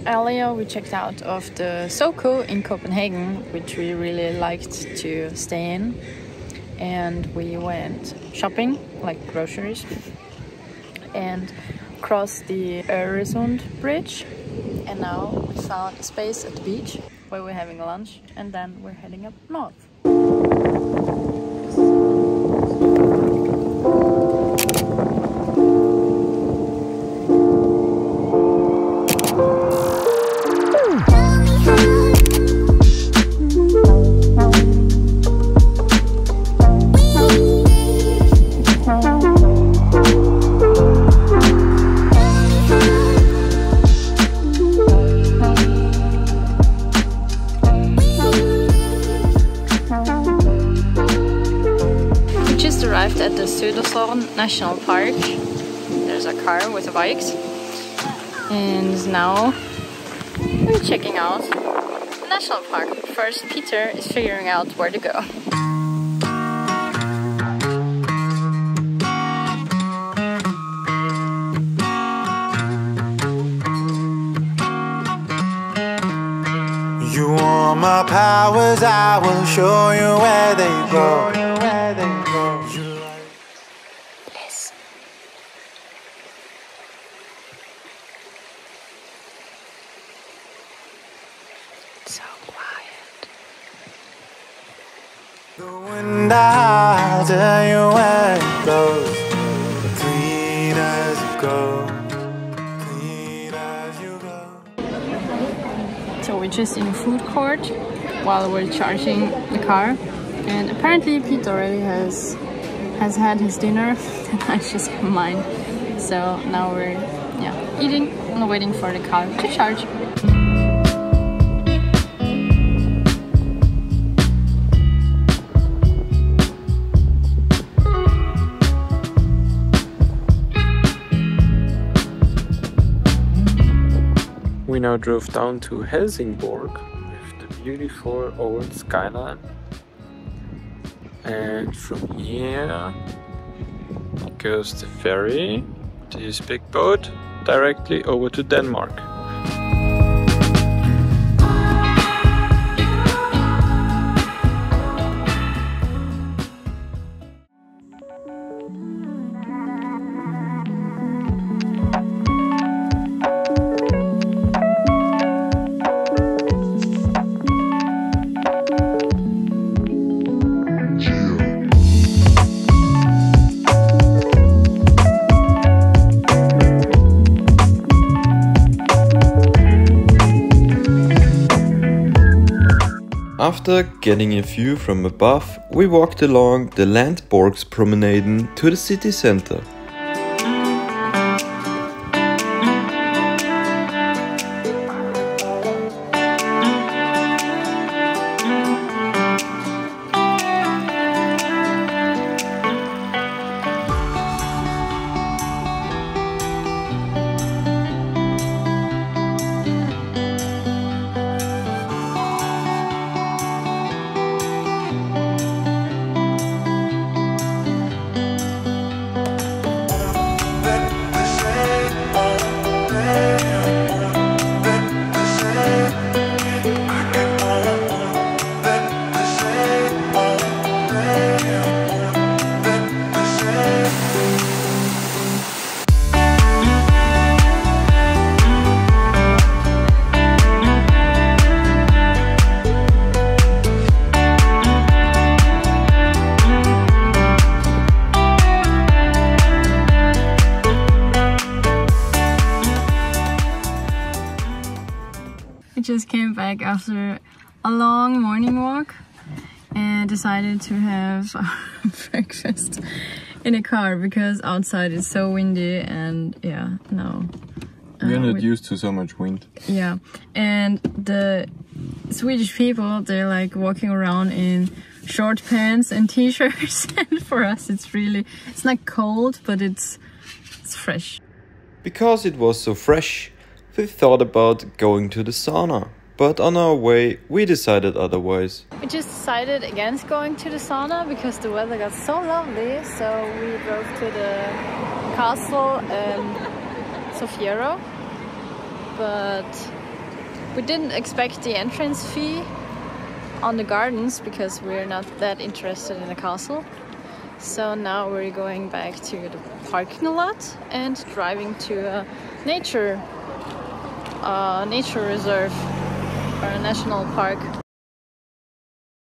Earlier we checked out of the Soko in Copenhagen, which we really liked to stay in. And we went shopping, like groceries, and crossed the Öresund bridge. And now we found a space at the beach where we're having lunch, and then we're heading up north. At the Södersorn National Park. There's a car with a bike, and now we're checking out the national park. First, Peter is figuring out where to go. You want my powers, I will show you where they go. So quiet. The wind, I'll tell you where it goes. Clean as you go. Clean as you go. So we're just in a food court while we're charging the car, and apparently Pete already has had his dinner and I just have mine. So now we're eating and waiting for the car to charge. We now drove down to Helsingborg with the beautiful old skyline, and from here goes the ferry, this big boat, directly over to Denmark. After getting a view from above, we walked along the Landborgspromenaden to the city center. Just came back after a long morning walk and decided to have breakfast in a car because outside is so windy, and we're not used to so much wind. Yeah, and the Swedish people, they're like walking around in short pants and t-shirts, and for us it's not cold, but it's fresh. Because it was so fresh, we thought about going to the sauna, but on our way we decided otherwise. We just decided against going to the sauna because the weather got so lovely, so we drove to the castle Sofiero. But We didn't expect the entrance fee on the gardens because we're not that interested in the castle. So now we're going back to the parking lot and driving to a nature reserve or a national park.